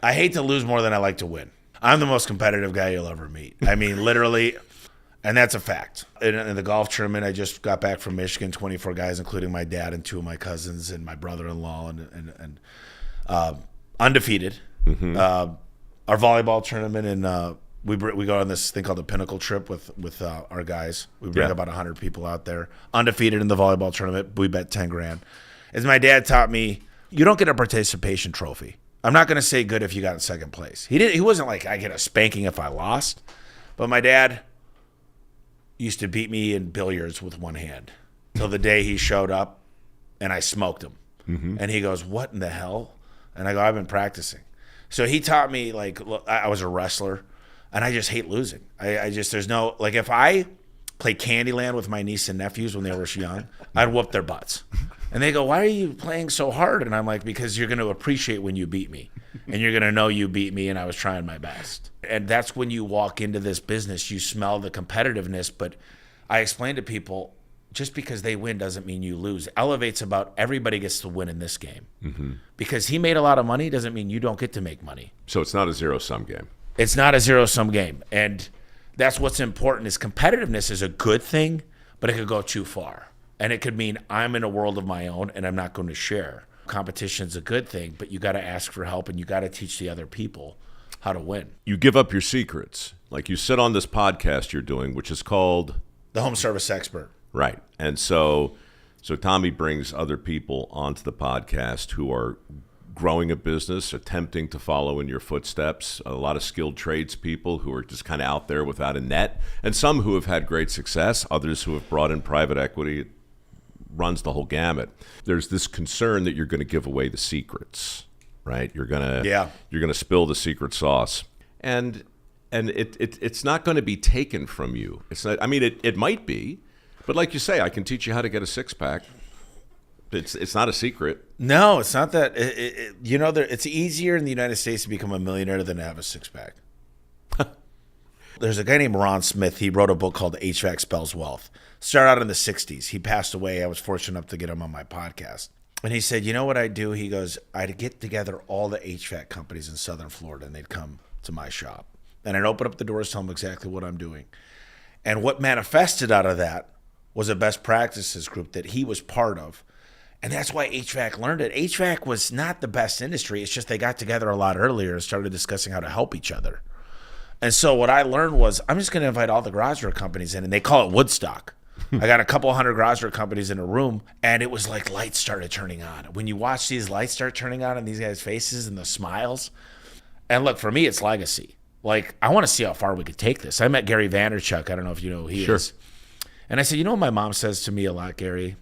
I hate to lose more than I like to win. I'm the most competitive guy you'll ever meet. I mean, literally, and that's a fact. In the golf tournament, I just got back from Michigan, 24 guys, including my dad and 2 of my cousins and my brother-in-law, and undefeated. Mm-hmm. Our volleyball tournament, and we go on this thing called the Pinnacle Trip with our guys. We bring about 100 people out there, undefeated in the volleyball tournament. We bet 10 grand. As my dad taught me, you don't get a participation trophy. I'm not going to say good if you got in second place. He wasn't like, I get a spanking if I lost. But my dad used to beat me in billiards with one hand till the day he showed up and I smoked him. Mm-hmm. And he goes, what in the hell? And I go, I've been practicing. So he taught me, like, look, I was a wrestler and I just hate losing. I just, there's no, like, if I played Candyland with my niece and nephews when they were young, I'd whoop their butts. And they go, why are you playing so hard? And I'm like, because you're going to appreciate when you beat me. And you're going to know you beat me and I was trying my best. And that's when you walk into this business, you smell the competitiveness. But I explain to people, just because they win doesn't mean you lose. Elevate's about everybody gets to win in this game. Mm-hmm. Because he made a lot of money doesn't mean you don't get to make money. So it's not a zero-sum game. It's not a zero-sum game. And that's what's important is competitiveness is a good thing, but it could go too far. And it could mean I'm in a world of my own and I'm not going to share. Competition's a good thing, but you got to ask for help and you got to teach the other people how to win. You give up your secrets. Like you sit on this podcast you're doing, which is called The Home Service Expert. Right. And so Tommy brings other people onto the podcast who are growing a business, attempting to follow in your footsteps, a lot of skilled tradespeople who are just kind of out there without a net, and some who have had great success, others who have brought in private equity. It runs the whole gamut. There's this concern that you're going to give away the secrets, right? You're going to spill the secret sauce. And it's not going to be taken from you. It's not, I mean, it might be, but like you say, I can teach you how to get a six-pack. It's not a secret. No, it's not that. It's easier in the United States to become a millionaire than to have a six-pack. There's a guy named Ron Smith. He wrote a book called HVAC Spells Wealth. Started out in the 60s. He passed away. I was fortunate enough to get him on my podcast. And he said, you know what I do? He goes, I'd get together all the HVAC companies in Southern Florida, and they'd come to my shop. And I'd open up the doors, tell them exactly what I'm doing. And what manifested out of that was a best practices group that he was part of. And that's why HVAC learned it. HVAC was not the best industry. It's just they got together a lot earlier and started discussing how to help each other. And so what I learned was I'm just going to invite all the garage door companies in, and they call it Woodstock. I got a couple hundred garage door companies in a room, and it was like lights started turning on. When you watch these lights start turning on in these guys' faces and the smiles, and look, for me, it's legacy. Like, I want to see how far we could take this. I met Gary Vaynerchuk. I don't know if you know who he is. And I said, you know what my mom says to me a lot, Gary?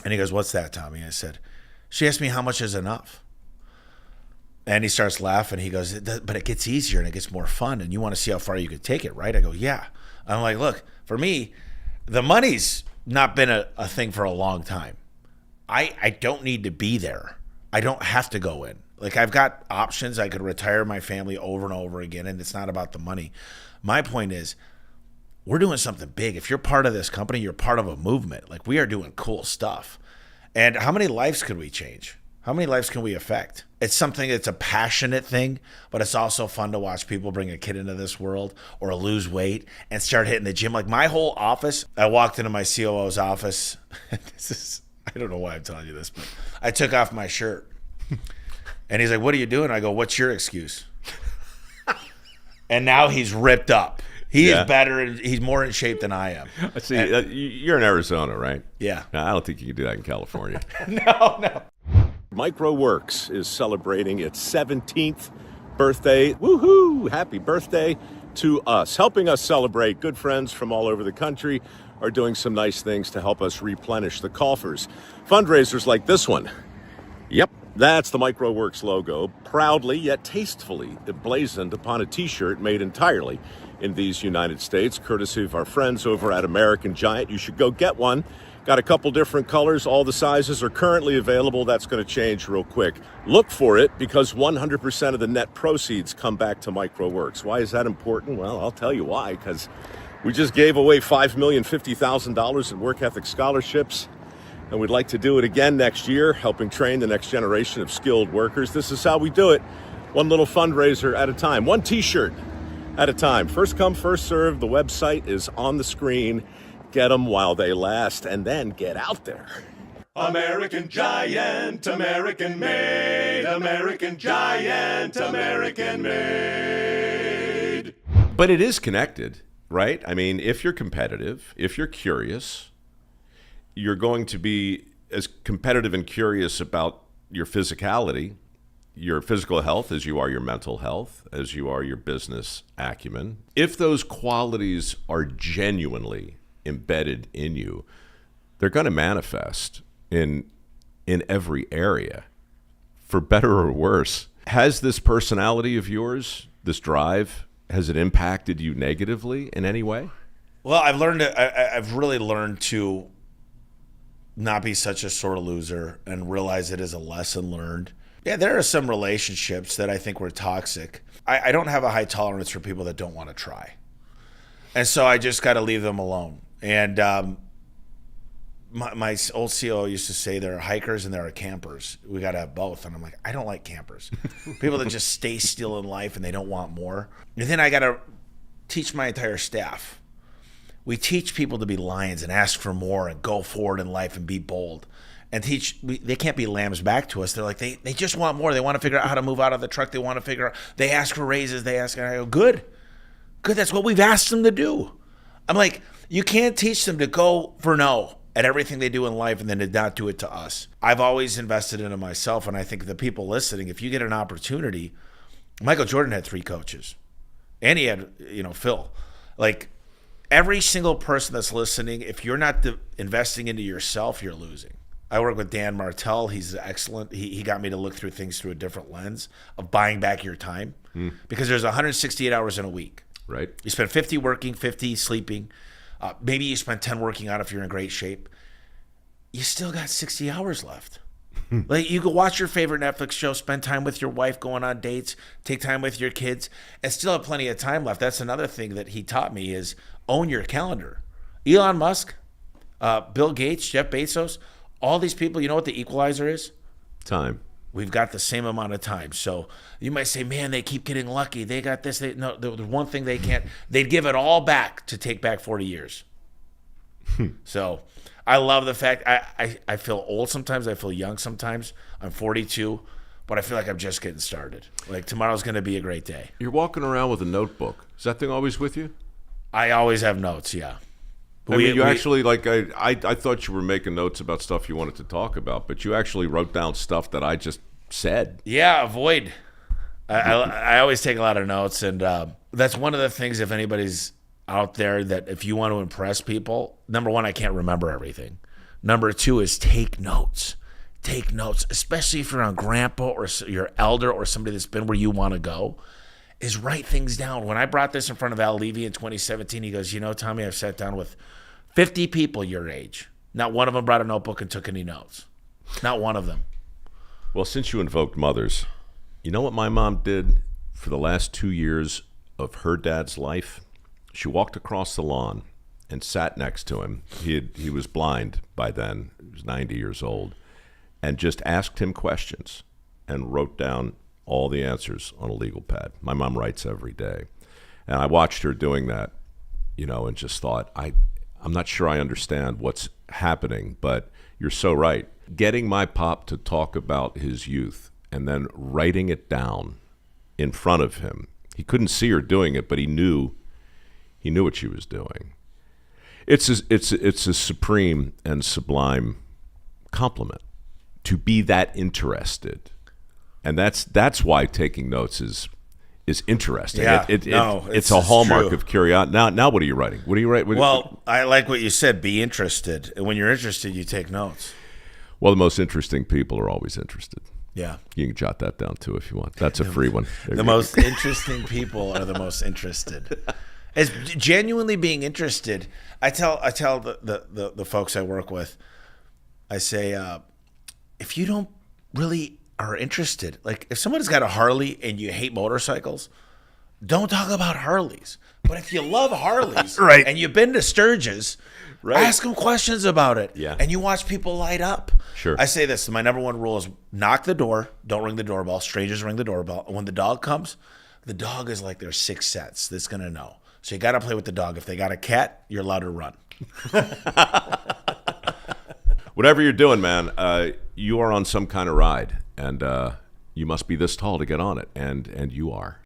And he goes, what's that, Tommy? I said, she asked me how much is enough. And he starts laughing. He goes, but it gets easier and it gets more fun, and you want to see how far you could take it, right? I go, yeah. I'm like, look, for me, the money's not been a thing for a long time. I don't need to be there. I don't have to go in. Like, I've got options. I could retire my family over and over again, and it's not about the money. My point is, we're doing something big. If you're part of this company, you're part of a movement. Like, we are doing cool stuff. And how many lives could we change? How many lives can we affect? It's something that's a passionate thing, but it's also fun to watch people bring a kid into this world or lose weight and start hitting the gym. Like, my whole office, I walked into my COO's office. I don't know why I'm telling you this, but I took off my shirt. And he's like, what are you doing? I go, what's your excuse? And now he's ripped up. He is better. He's more in shape than I am. I see. You're in Arizona, right? Yeah. I don't think you can do that in California. No. MicroWorks is celebrating its 17th birthday. Woohoo! Happy birthday to us. Helping us celebrate, good friends from all over the country are doing some nice things to help us replenish the coffers. Fundraisers like this one. Yep, that's the MicroWorks logo, proudly yet tastefully emblazoned upon a t-shirt made entirely in these United States, courtesy of our friends over at American Giant. You should go get one. Got a couple different colors. All the sizes are currently available. That's going to change real quick. Look for it because 100% of the net proceeds come back to MicroWorks. Why is that important? Well, I'll tell you why, because we just gave away $5,050,000 in work ethic scholarships, and we'd like to do it again next year, helping train the next generation of skilled workers. This is how we do it. One little fundraiser at a time, one t-shirt at a time. First come, first serve. The website is on the screen. Get them while they last, and then get out there. American Giant, American made, American Giant, American made. But it is connected, right? I mean, if you're competitive, if you're curious, you're going to be as competitive and curious about your physicality, your physical health, as you are your mental health, as you are your business acumen. If those qualities are genuinely embedded in you, they're going to manifest in every area, for better or worse. Has this personality of yours, this drive, has it impacted you negatively in any way? Well, I've really learned to not be such a sore loser and realize it is a lesson learned. Yeah, there are some relationships that I think were toxic. I don't have a high tolerance for people that don't want to try. And so I just got to leave them alone. And my old COO used to say there are hikers and there are campers. We got to have both. And I'm like, I don't like campers. People that just stay still in life and they don't want more. And then I got to teach my entire staff. We teach people to be lions and ask for more and go forward in life and be bold. And they can't be lambs back to us. They're like, they just want more. They want to figure out how to move out of the truck. They want to figure out, they ask for raises. And I go, good. That's what we've asked them to do. I'm like, you can't teach them to go for no at everything they do in life and then to not do it to us. I've always invested into myself, and I think the people listening, if you get an opportunity, Michael Jordan had 3 coaches, and he had, Phil. Like, every single person that's listening, if you're not investing into yourself, you're losing. I work with Dan Martell. He's excellent. He got me to look through things through a different lens of buying back your time because there's 168 hours in a week. Right. You spend 50 working, 50 sleeping. Maybe you spend 10 working out if you're in great shape. You still got 60 hours left. Like, you can watch your favorite Netflix show, spend time with your wife, going on dates, take time with your kids, and still have plenty of time left. That's another thing that he taught me is own your calendar. Elon Musk, Bill Gates, Jeff Bezos, all these people, you know what the equalizer is? Time. We've got the same amount of time. So you might say, man, they keep getting lucky. They got this. No, the one thing they can't, they'd give it all back to take back 40 years. So I love the fact I feel old sometimes. I feel young sometimes. I'm 42, but I feel like I'm just getting started. Like, tomorrow's going to be a great day. You're walking around with a notebook. Is that thing always with you? I always have notes, yeah. Actually, like, I thought you were making notes about stuff you wanted to talk about, but you actually wrote down stuff that I just said. Yeah, avoid. I always take a lot of notes, and that's one of the things, if anybody's out there, that if you want to impress people, number one, I can't remember everything. Number two is take notes. Take notes, especially if you're around grandpa or your elder or somebody that's been where you want to go, is write things down. When I brought this in front of Al Levy in 2017, he goes, Tommy, I've sat down with 50 people your age. Not one of them brought a notebook and took any notes. Not one of them. Well, since you invoked mothers, you know what my mom did for the last 2 years of her dad's life? She walked across the lawn and sat next to him. He was blind by then. He was 90 years old. And just asked him questions and wrote down all the answers on a legal pad. My mom writes every day. And I watched her doing that, and just thought, I'm not sure I understand what's happening, but you're so right. Getting my pop to talk about his youth and then writing it down in front of him. He couldn't see her doing it, but he knew what she was doing. It's a supreme and sublime compliment to be that interested. And that's why taking notes is interesting. Yeah, it's a hallmark true. Of curiosity. Now what are you writing? What are you writing? Well, I like what you said, be interested. And when you're interested, you take notes. Well, the most interesting people are always interested. Yeah. You can jot that down too if you want. That's a free one. The most interesting people are the most interested. As genuinely being interested, I tell the folks I work with, I say, if you don't really are interested, like if someone's got a Harley and you hate motorcycles, don't talk about Harleys. But if you love Harleys Right. and you've been to Sturgis, ask them questions about it. Yeah. And you watch people light up. Sure. I say this, my number one rule is knock the door, don't ring the doorbell. Strangers ring the doorbell. When the dog comes, the dog is like their sixth sense. That's going to know. So you got to play with the dog. If they got a cat, you're allowed to run. Whatever you're doing, man, you are on some kind of ride, and you must be this tall to get on it, and you are.